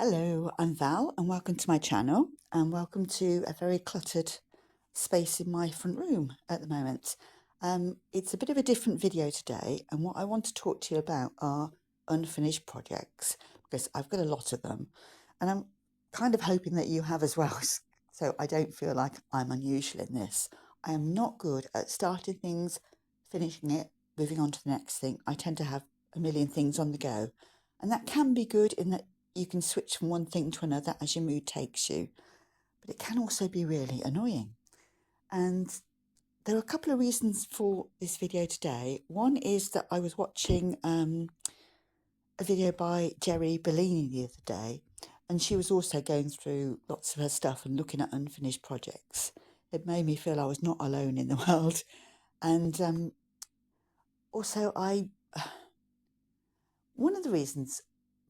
Hello, I'm Val and welcome to my channel and welcome to a very cluttered space in my front room at the moment. It's a bit of a different video today, and what I want to talk to you about are unfinished projects because I've got a lot of them and I'm kind of hoping that you have as well, so I don't feel like I'm unusual in this. I am not good at starting things, finishing it, moving on to the next thing. I tend to have a million things on the go, and that can be good in that you can switch from one thing to another as your mood takes you, but it can also be really annoying. And there are a couple of reasons for this video today. One is that I was watching a video by Jerry Bellini the other day, and she was also going through lots of her stuff and looking at unfinished projects. It made me feel I was not alone in the world. And also one of the reasons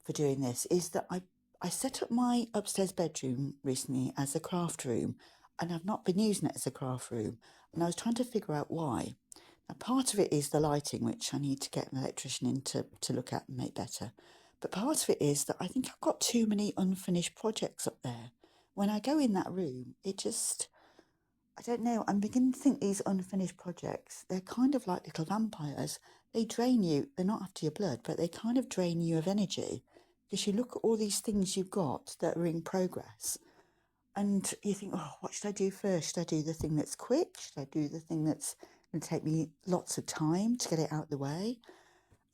for doing this is that I set up my upstairs bedroom recently as a craft room, and I've not been using it as a craft room, and I was trying to figure out why. Now, part of it is the lighting, which I need to get an electrician in to look at and make better. But part of it is that I think I've got too many unfinished projects up there. When I go in that room, I don't know, I'm beginning to think these unfinished projects, they're kind of like little vampires. They drain you, they're not after your blood, but they kind of drain you of energy, because you look at all these things you've got that are in progress and you think, oh, what should I do first? Should I do the thing that's quick? Should I do the thing that's going to take me lots of time to get it out of the way?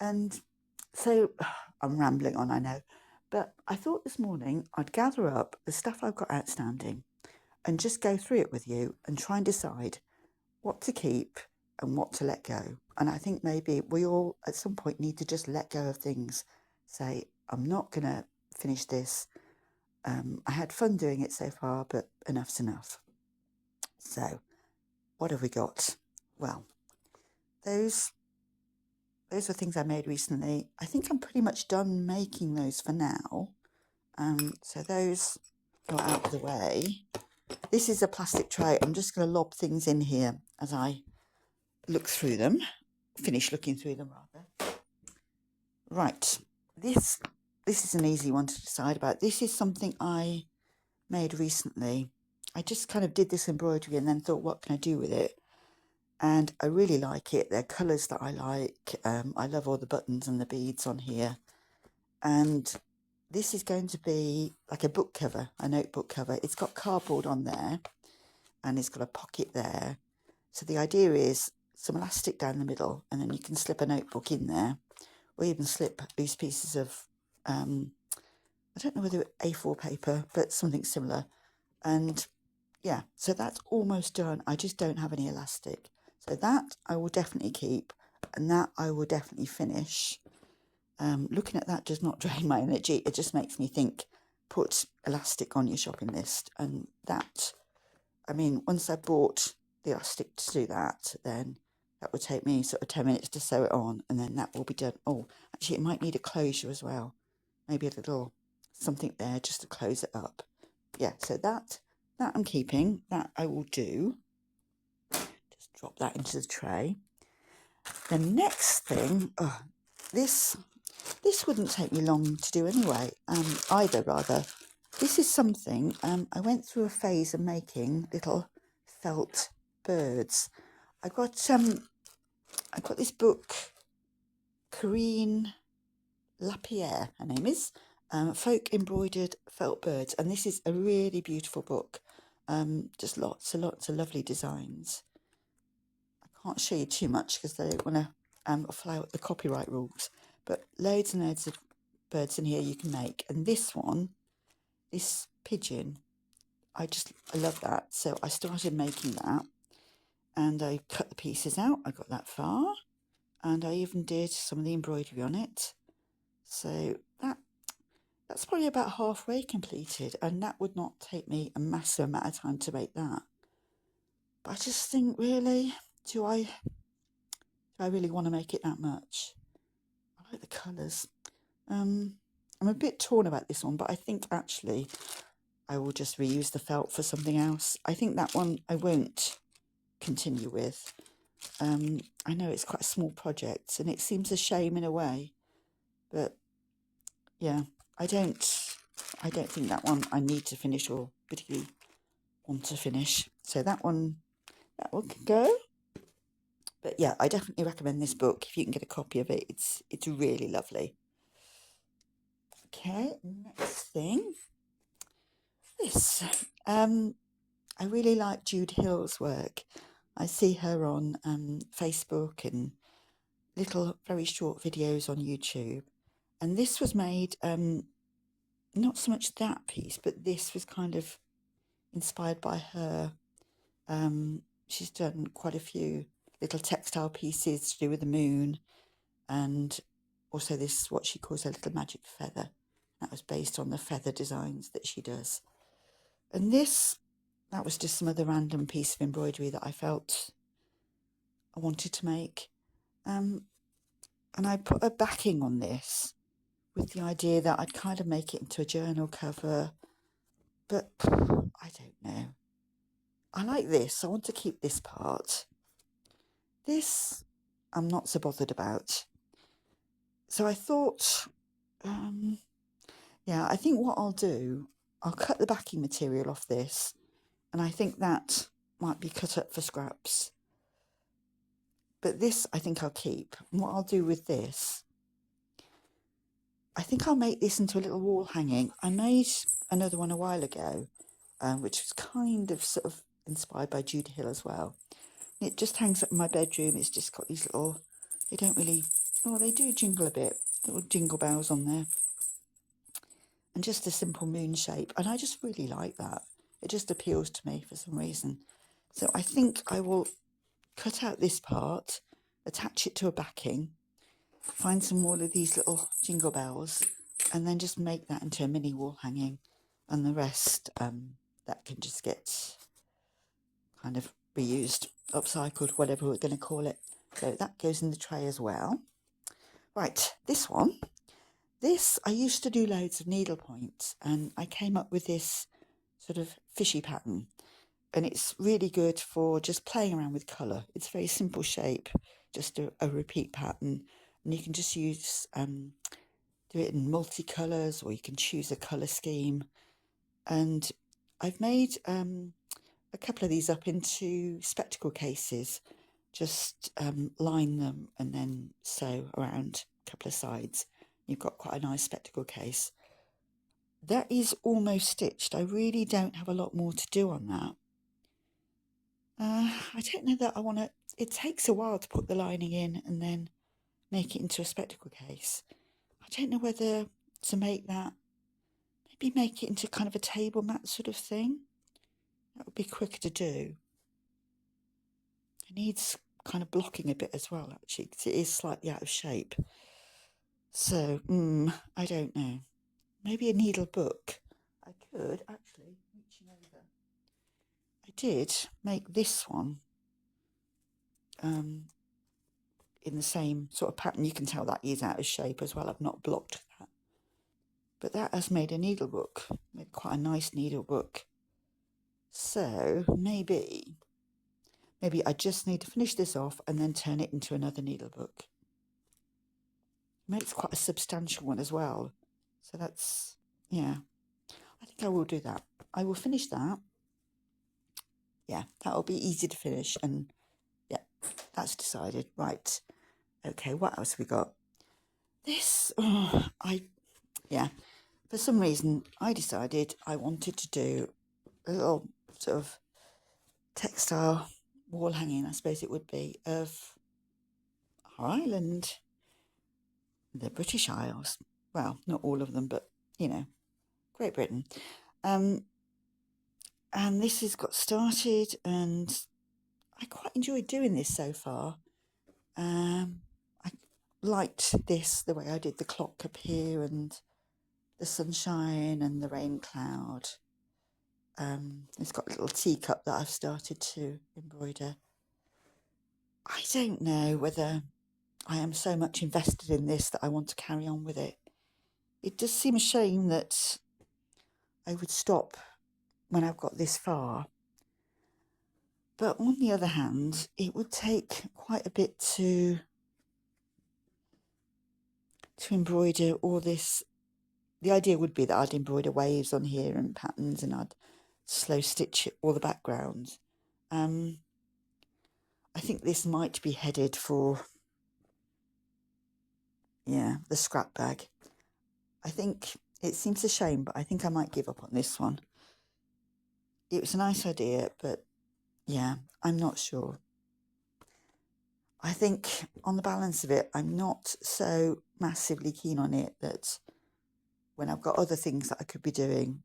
And so I'm rambling on, I know, but I thought this morning I'd gather up the stuff I've got outstanding and just go through it with you and try and decide what to keep and what to let go. And I think maybe we all at some point need to just let go of things. Say, I'm not going to finish this. I had fun doing it so far, but enough's enough. So what have we got? Well, those are things I made recently. I think I'm pretty much done making those for now. So those go out of the way. This is a plastic tray. I'm just going to lob things in here as I look through them. Finish looking through them, rather. Right. This is an easy one to decide about. This is something I made recently. I just kind of did this embroidery and then thought, what can I do with it? And I really like it. They're colours that I like. I love all the buttons and the beads on here. And this is going to be like a book cover, a notebook cover. It's got cardboard on there and it's got a pocket there. So the idea is some elastic down the middle, and then you can slip a notebook in there, or even slip loose pieces of, I don't know whether A4 paper, but something similar. And yeah, so that's almost done. I just don't have any elastic. So that I will definitely keep, and that I will definitely finish. Looking at that does not drain my energy. It just makes me think, put elastic on your shopping list. And that, I mean, once I bought the elastic to do that, then that would take me sort of 10 minutes to sew it on, and then that will be done. Oh, actually, it might need a closure as well. Maybe a little something there just to close it up. Yeah, so that I'm keeping. That I will do. Just drop that into the tray. The next thing, this wouldn't take me long to do anyway, either rather. This is something, I went through a phase of making little felt birds. I got this book, Corinne Lapierre, her name is, Folk Embroidered Felt Birds, and this is a really beautiful book. Just lots and lots of lovely designs. I can't show you too much because they don't want to fly out the copyright rules, but loads and loads of birds in here you can make. And this one, this pigeon, I love that. So I started making that, and I cut the pieces out. I got that far, and I even did some of the embroidery on it. So that's probably about halfway completed, and that would not take me a massive amount of time to make that. But I just think, really, do I really want to make it that much? I like the colours. I'm a bit torn about this one, but I think actually I will just reuse the felt for something else. I think that one I won't continue with. I know it's quite a small project and it seems a shame in a way, but yeah, I I don't think that one I need to finish or particularly want to finish. So that one can go. But yeah, I definitely recommend this book. If you can get a copy of it, it's really lovely. Okay, next thing. This. I really like Jude Hill's work. I see her on Facebook and little very short videos on YouTube. And this was made, not so much that piece, but this was kind of inspired by her. She's done quite a few little textile pieces to do with the moon, and also this, what she calls a little magic feather. That was based on the feather designs that she does. And this, that was just some other random piece of embroidery that I felt I wanted to make. And I put a backing on this with the idea that I'd kind of make it into a journal cover, but I don't know. I like this. I want to keep this part. This I'm not so bothered about. So I thought, yeah, I think what I'll do, I'll cut the backing material off this, and I think that might be cut up for scraps. But this I think I'll keep. And what I'll do with this, I think I'll make this into a little wall hanging. I made another one a while ago, which was kind of sort of inspired by Judy Hill as well. It just hangs up in my bedroom. It's just got these little, they don't really, oh, they do jingle a bit, little jingle bells on there. And just a simple moon shape. And I just really like that. It just appeals to me for some reason. So I think I will cut out this part, attach it to a backing, find some more of these little jingle bells, and then just make that into a mini wall hanging. And the rest, that can just get kind of reused, upcycled, whatever we're going to call it. So that goes in the tray as well. Right, this one. This, I used to do loads of needle points, and I came up with this sort of fishy pattern. And it's really good for just playing around with colour. It's a very simple shape, just a repeat pattern. And you can just use, do it in multicolours, or you can choose a colour scheme. And I've made a couple of these up into spectacle cases. Just line them and then sew around a couple of sides. You've got quite a nice spectacle case. That is almost stitched. I really don't have a lot more to do on that. I don't know that I want to, it takes a while to put the lining in and then make it into a spectacle case. I don't know whether to make that, maybe make it into kind of a table mat sort of thing. That would be quicker to do. It needs kind of blocking a bit as well, actually, because it is slightly out of shape. So, I don't know. Maybe a needle book. I could, actually, reaching over. I did make this one in the same sort of pattern. You can tell that is out of shape as well. I've not blocked that. But that has made a needle book. Made quite a nice needle book. So, maybe I just need to finish this off and then turn it into another needle book. Makes quite a substantial one as well. So that's, yeah, I think I will do that. I will finish that. Yeah, that'll be easy to finish. And yeah, that's decided. Right. Okay, what else have we got? This, yeah, for some reason I decided I wanted to do a little sort of textile wall hanging, I suppose it would be, of our island, the British Isles. Well, not all of them, but, you know, Great Britain. And this has got started, and I quite enjoyed doing this so far. I liked this, the way I did the clock up here, and the sunshine and the rain cloud. It's got a little teacup that I've started to embroider. I don't know whether I am so much invested in this that I want to carry on with it. It does seem a shame that I would stop when I've got this far. But on the other hand, it would take quite a bit to embroider all this the idea would be that I'd embroider waves on here and patterns, and I'd slow stitch all the backgrounds. I think this might be headed for, yeah, the scrap bag. I think it seems a shame, but I think I might give up on this one. It was a nice idea, but yeah, I'm not sure. I think on the balance of it, I'm not so massively keen on it that when I've got other things that I could be doing,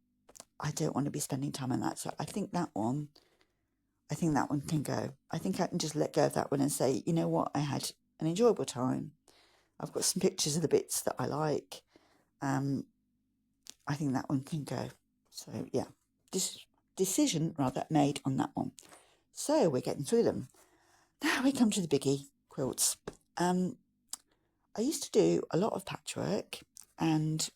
I don't want to be spending time on that. So I think that one can go. I think I can just let go of that one and say, you know what, I had an enjoyable time. I've got some pictures of the bits that I like. I think that one can go. So yeah, decision rather made on that one. So we're getting through them. Now we come to the biggie, quilts. I used to do a lot of patchwork and,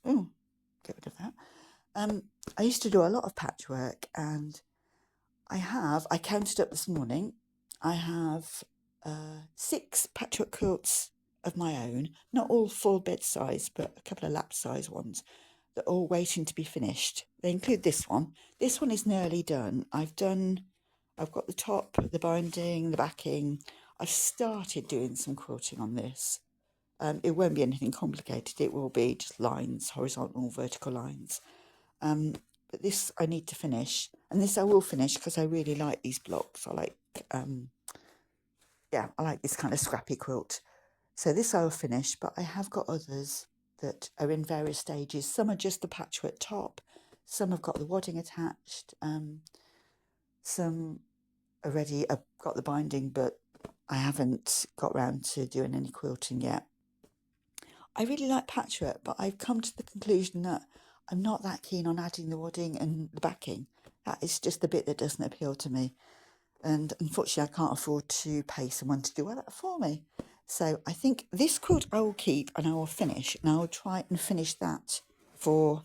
get rid of that. I used to do a lot of patchwork, and I counted up this morning, I have 6 patchwork quilts of my own, not all full bed size, but a couple of lap size ones that are all waiting to be finished. They include this one. This one is nearly done. I've got the top, the binding, the backing. I've started doing some quilting on this. It won't be anything complicated. It will be just lines, horizontal, vertical lines. But this I need to finish, and this I will finish because I really like these blocks. I like this kind of scrappy quilt. So this I'll finish, but I have got others that are in various stages. Some are just the patchwork top, some have got the wadding attached, some already have got the binding, but I haven't got round to doing any quilting yet. I really like patchwork, but I've come to the conclusion that I'm not that keen on adding the wadding and the backing. That is just the bit that doesn't appeal to me. And unfortunately, I can't afford to pay someone to do all that for me. So I think this quilt I will keep and I will finish. And I will try and finish that for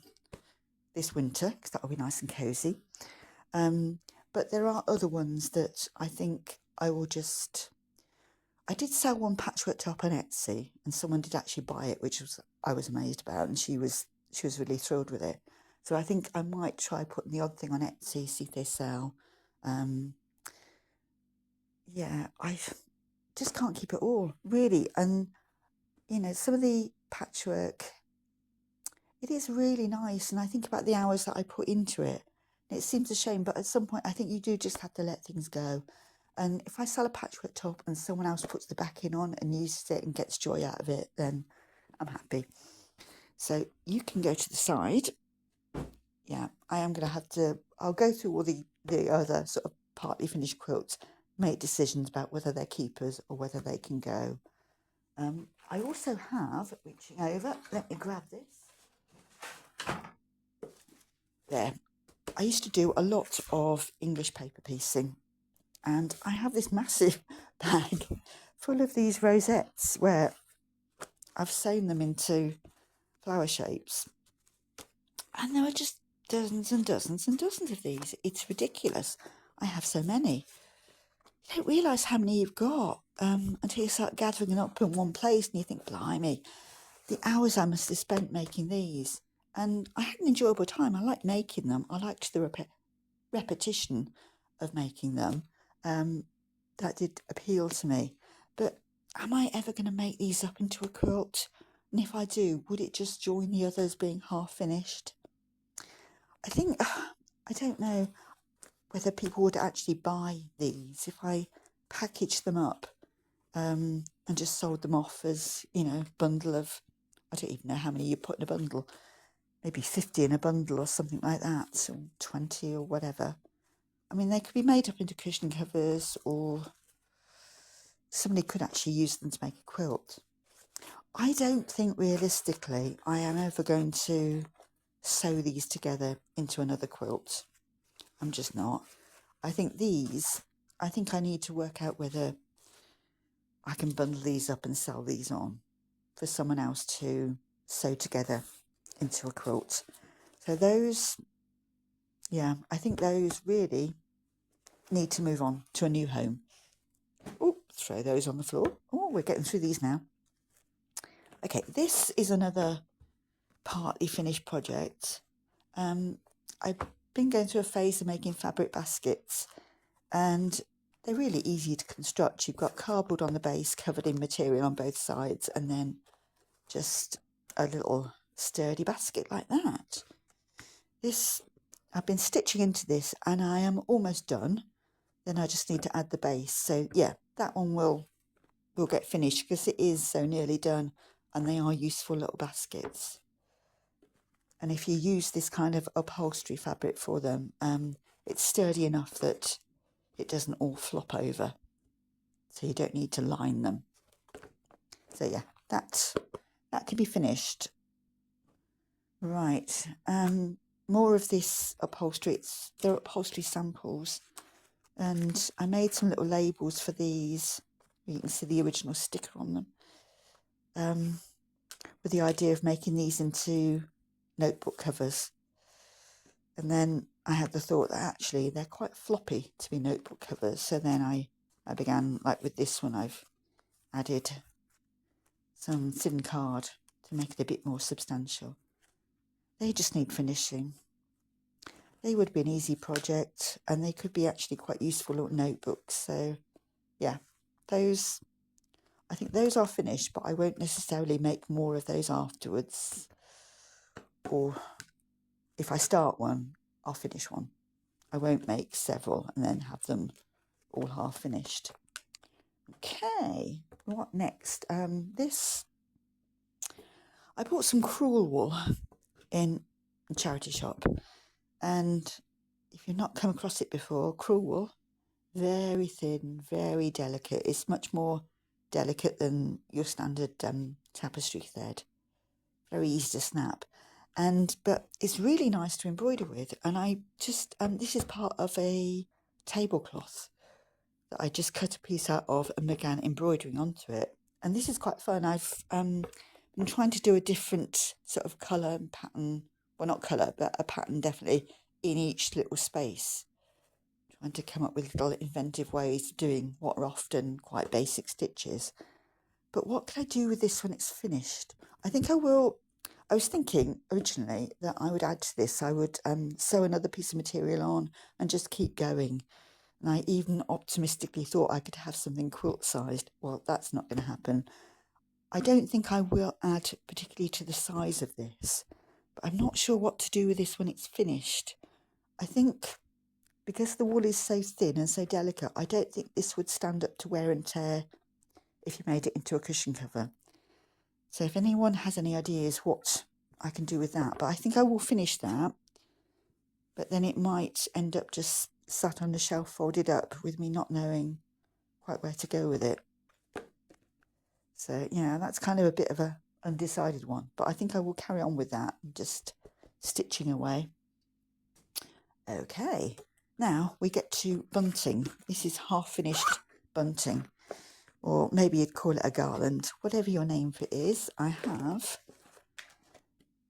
this winter, because that will be nice and cosy. But there are other ones that I think I will just... I did sell one patchwork top on Etsy, and someone did actually buy it, which I was amazed about, and she was really thrilled with it. So I think I might try putting the odd thing on Etsy, see if they sell. Yeah, I just can't keep it all, really. And, you know, some of the patchwork, it is really nice, and I think about the hours that I put into it. It seems a shame, but at some point I think you do just have to let things go. And if I sell a patchwork top and someone else puts the backing on and uses it and gets joy out of it, then I'm happy. So you can go to the side. Yeah, I am going to have to... I'll go through all the other sort of partly finished quilts, make decisions about whether they're keepers or whether they can go. I also have, reaching over, let me grab this. There. I used to do a lot of English paper piecing, and I have this massive bag full of these rosettes where I've sewn them into flower shapes, and there are just dozens and dozens and dozens of these. It's ridiculous. I have so many. You don't realise how many you've got until you start gathering them up in one place, and you think, blimey, the hours I must have spent making these. And I had an enjoyable time. I liked making them. I liked the repetition of making them. That did appeal to me. But am I ever going to make these up into a quilt? And if I do, would it just join the others being half finished? I think, I don't know whether people would actually buy these if I packaged them up and just sold them off as, you know, bundle of, I don't even know how many you put in a bundle, maybe 50 in a bundle or something like that, or 20 or whatever. I mean, they could be made up into cushion covers, or somebody could actually use them to make a quilt. I don't think realistically I am ever going to sew these together into another quilt. I'm just not. I think I need to work out whether I can bundle these up and sell these on for someone else to sew together into a quilt. So those, yeah, I think those really need to move on to a new home. Oh, throw those on the floor. Oh, we're getting through these now. Okay, this is another partly finished project. I've been going through a phase of making fabric baskets, and they're really easy to construct. You've got cardboard on the base covered in material on both sides, and then just a little sturdy basket like that. I've been stitching into this and I am almost done. Then I just need to add the base. So yeah, that one will get finished because it is so nearly done, and they are useful little baskets. And if you use this kind of upholstery fabric for them, it's sturdy enough that it doesn't all flop over. So you don't need to line them. So yeah, that can be finished. Right, more of this upholstery. They're upholstery samples. And I made some little labels for these. You can see the original sticker on them. With the idea of making these into notebook covers. And then I had the thought that actually they're quite floppy to be notebook covers. So then I began, like with this one, I've added some thin card to make it a bit more substantial. They just need finishing. They would be an easy project, and they could be actually quite useful little notebooks. So yeah, I think those are finished, but I won't necessarily make more of those afterwards. Or if I start one, I'll finish one. I won't make several and then have them all half finished. Okay, what next? I bought some crewel wool in a charity shop, and if you've not come across it before, crewel wool, very thin, very delicate. It's much more delicate than your standard tapestry thread. Very easy to snap, but it's really nice to embroider with. And I just this is part of a tablecloth that I just cut a piece out of and began embroidering onto it. And this is quite fun. I've been trying to do a different sort of colour and pattern. Well, not colour, but a pattern definitely in each little space. Trying to come up with little inventive ways of doing what are often quite basic stitches. But what can I do with this when it's finished? I think I will. I was thinking originally that I would add to this. I would sew another piece of material on and just keep going. And I even optimistically thought I could have something quilt sized. Well, that's not going to happen. I don't think I will add particularly to the size of this, but I'm not sure what to do with this when it's finished. I think because the wool is so thin and so delicate, I don't think this would stand up to wear and tear if you made it into a cushion cover. So if anyone has any ideas what I can do with that, but I think I will finish that, but then it might end up just sat on the shelf folded up with me not knowing quite where to go with it. So yeah, that's kind of a bit of a undecided one, but I think I will carry on with that, just stitching away. Okay, now we get to bunting. This is half finished bunting, or maybe you'd call it a garland, whatever your name for it is. I have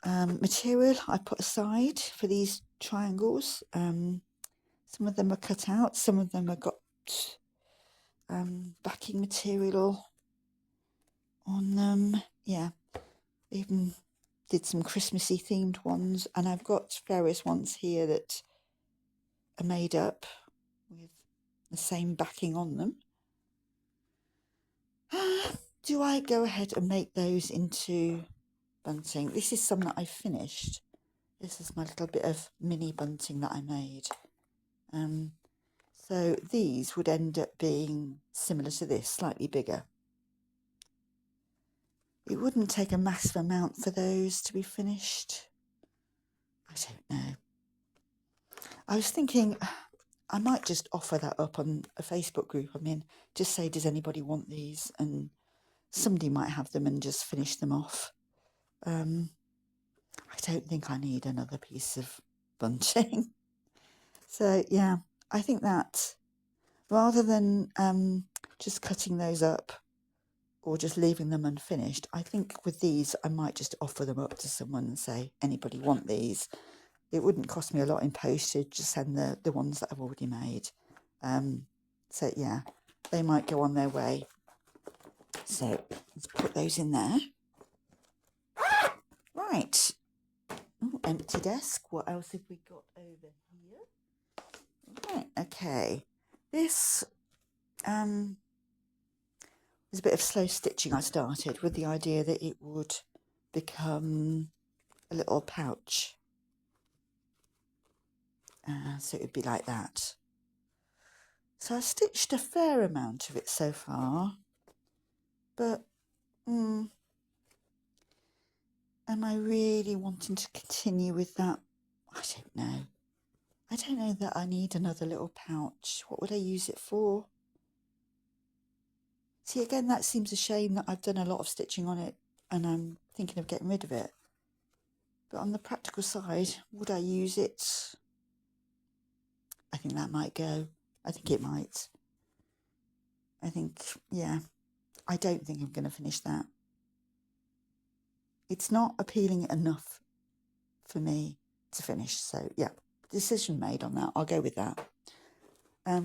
material I put aside for these triangles. Some of them are cut out, some of them have got backing material on them. Yeah, even did some Christmassy themed ones, and I've got various ones here that are made up with the same backing on them. Do I go ahead and make those into bunting? This is some that I finished. This is my little bit of mini bunting that I made. So these would end up being similar to this, slightly bigger. It wouldn't take a massive amount for those to be finished. I don't know. I was thinking I might just offer that up on a Facebook group. I mean, just say, does anybody want these? And somebody might have them and just finish them off. I don't think I need another piece of bunting. So yeah, I think that rather than just cutting those up or just leaving them unfinished, I think with these I might just offer them up to someone and say, anybody want these? It wouldn't cost me a lot in postage to send the ones that I've already made. So yeah, they might go on their way. So let's put those in there. Right, Ooh, empty desk. What else have we got over here? Right, okay. This was a bit of slow stitching. I started with the idea that it would become a little pouch. So it would be like that. So I stitched a fair amount of it so far, but am I really wanting to continue with that? I don't know. I don't know that I need another little pouch. What would I use it for? See, again, that seems a shame that I've done a lot of stitching on it and I'm thinking of getting rid of it. But on the practical side, would I use it? I think that might go. I think it might. I think, yeah, I don't think I'm going to finish that. It's not appealing enough for me to finish. So, yeah, decision made on that. I'll go with that.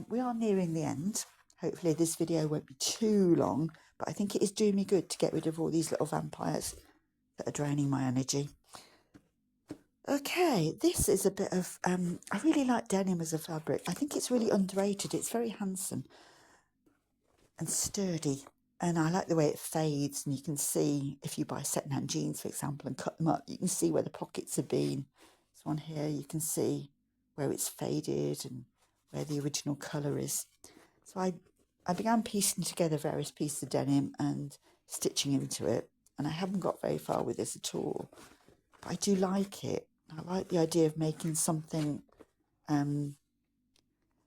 We are nearing the end. Hopefully this video won't be too long, but I think it is doing me good to get rid of all these little vampires that are draining my energy. Okay, this is a bit of, I really like denim as a fabric. I think it's really underrated. It's very handsome and sturdy. And I like the way it fades, and you can see, if you buy second-hand jeans, for example, and cut them up, you can see where the pockets have been. This one here, you can see where it's faded and where the original colour is. So I began piecing together various pieces of denim and stitching into it, and I haven't got very far with this at all. But I do like it. I like the idea of making something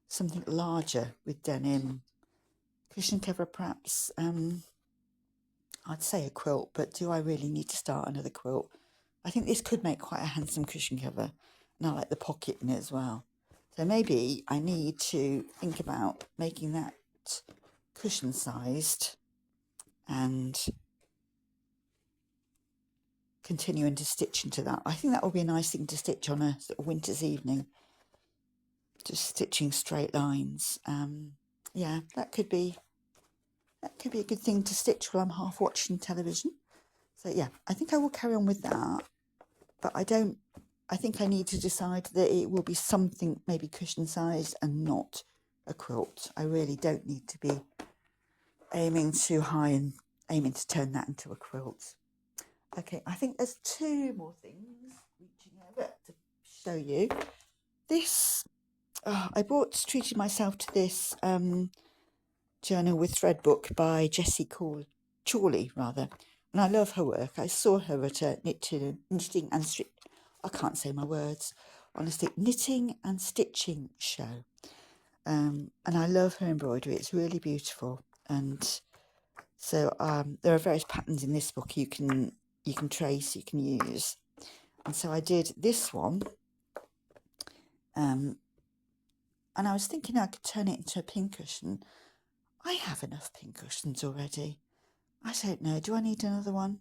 something larger with denim. Cushion cover, perhaps. I'd say a quilt, but do I really need to start another quilt? I think this could make quite a handsome cushion cover, and I like the pocket in it as well. So maybe I need to think about making that cushion sized and continuing to stitch into that. I think that would be a nice thing to stitch on a sort of winter's evening, just stitching straight lines. Yeah, that could be a good thing to stitch while I'm half watching television. So yeah, I think I will carry on with that, but I think I need to decide that it will be something maybe cushion sized and not a quilt. I really don't need to be aiming too high and aiming to turn that into a quilt. Okay, I think there's two more things reaching over to show you. This, I treated myself to this journal with thread book by Jessie Chorley, rather. And I love her work. I saw her at a knitting and I can't say my words, honestly, knitting and stitching show. And I love her embroidery. It's really beautiful. And so there are various patterns in this book you can trace, you can use. And so I did this one. And I was thinking I could turn it into a pincushion. I have enough pincushions already. I don't know. Do I need another one?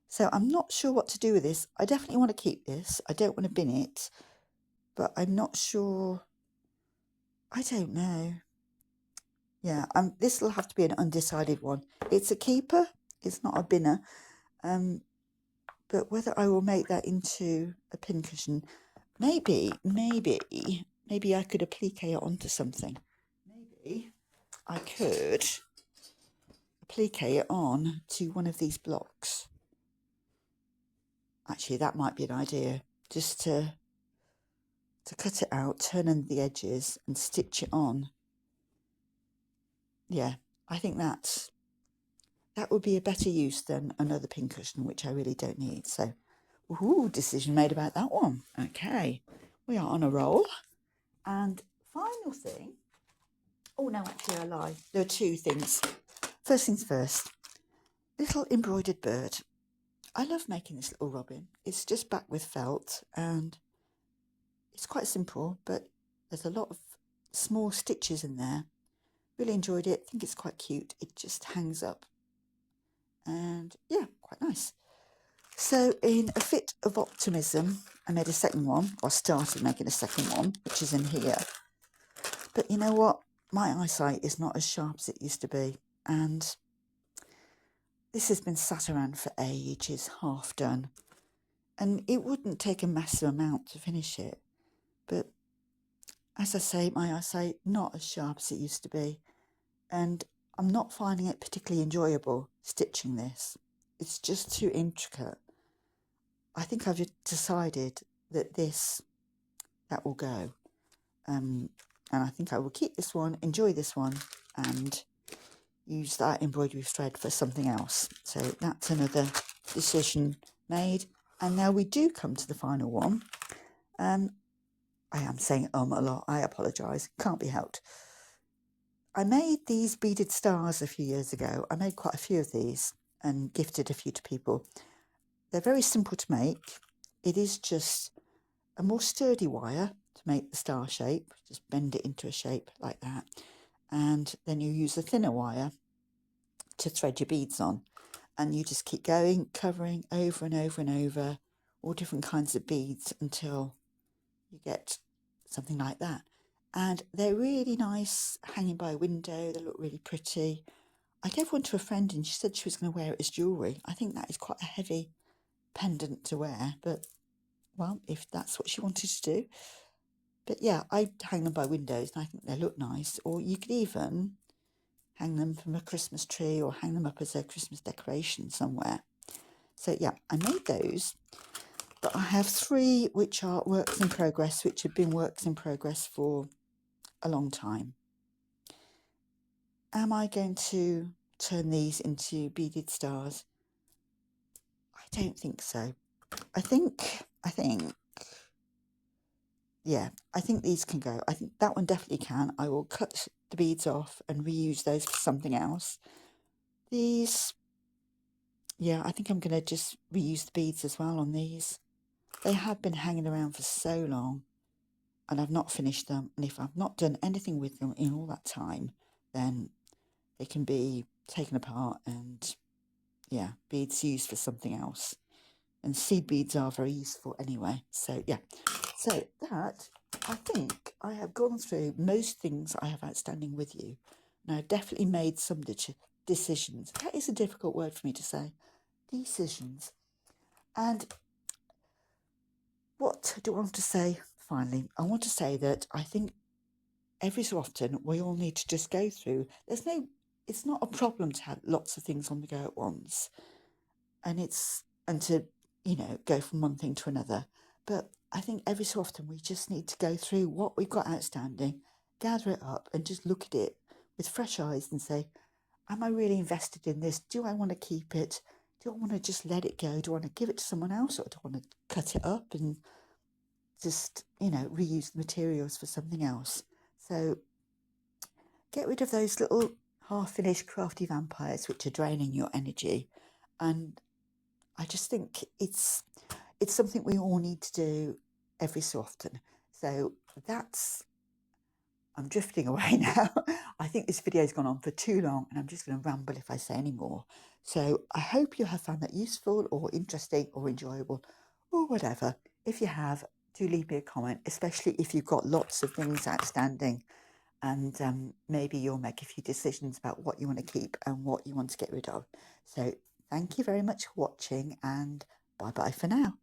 So I'm not sure what to do with this. I definitely want to keep this. I don't want to bin it. But I'm not sure. I don't know. Yeah, this will have to be an undecided one. It's a keeper. It's not a binner. But whether I will make that into a pincushion, maybe I could applique it onto something. Maybe I could applique it on to one of these blocks. Actually, that might be an idea. Just to cut it out, turn in the edges and stitch it on. Yeah, I think that would be a better use than another pincushion, which I really don't need. So, decision made about that one. Okay, we are on a roll. And final thing, oh no, actually I lie. There are two things. First things first, little embroidered bird. I love making this little robin. It's just back with felt and it's quite simple, but there's a lot of small stitches in there. Really enjoyed it. I think it's quite cute. It just hangs up. And yeah, quite nice. So in a fit of optimism, I made a second one, or started making a second one, which is in here. But you know what? My eyesight is not as sharp as it used to be. And this has been sat around for ages, half done. And it wouldn't take a massive amount to finish it. But as I say, my eyesight not as sharp as it used to be. And I'm not finding it particularly enjoyable stitching this. It's just too intricate. I think I've decided that that will go. And I think I will keep this one, enjoy this one, and use that embroidery thread for something else. So that's another decision made. And now we do come to the final one. I am saying a lot. I apologise. Can't be helped. I made these beaded stars a few years ago. I made quite a few of these and gifted a few to people. They're very simple to make. It is just a more sturdy wire to make the star shape. Just bend it into a shape like that. And then you use a thinner wire to thread your beads on. And you just keep going, covering over and over and over all different kinds of beads until you get something like that. And they're really nice hanging by a window. They look really pretty. I gave one to a friend and she said she was going to wear it as jewellery. I think that is quite a heavy pendant to wear, but well, if that's what she wanted to do. But yeah, I hang them by windows and I think they look nice. Or you could even hang them from a Christmas tree or hang them up as a Christmas decoration somewhere. So yeah, I made those. But I have 3 which are works in progress, which have been works in progress for a long time. Am I going to turn these into beaded stars? I don't think so. I think, yeah, I think these can go. I think that one definitely can. I will cut the beads off and reuse those for something else. These, yeah, I think I'm going to just reuse the beads as well on these. They have been hanging around for so long and I've not finished them. And if I've not done anything with them in all that time, then they can be taken apart and, yeah, beads used for something else. And seed beads are very useful anyway. So, yeah. So that, I think I have gone through most things I have outstanding with you. And I've definitely made some decisions. That is a difficult word for me to say. Decisions. And what do I want to say finally? I want to say that I think every so often we all need to just go through. It's not a problem to have lots of things on the go at once. And to, go from one thing to another. But I think every so often we just need to go through what we've got outstanding, gather it up and just look at it with fresh eyes and say, am I really invested in this? Do I want to keep it? Do I want to just let it go? Do I want to give it to someone else, or do I want to cut it up and just, reuse the materials for something else? So get rid of those little half-finished crafty vampires which are draining your energy. And I just think it's something we all need to do every so often. So I'm drifting away now. I think this video has gone on for too long and I'm just going to ramble if I say any more. So I hope you have found that useful or interesting or enjoyable or whatever. If you have, do leave me a comment, especially if you've got lots of things outstanding, and maybe you'll make a few decisions about what you want to keep and what you want to get rid of. So thank you very much for watching, and bye bye for now.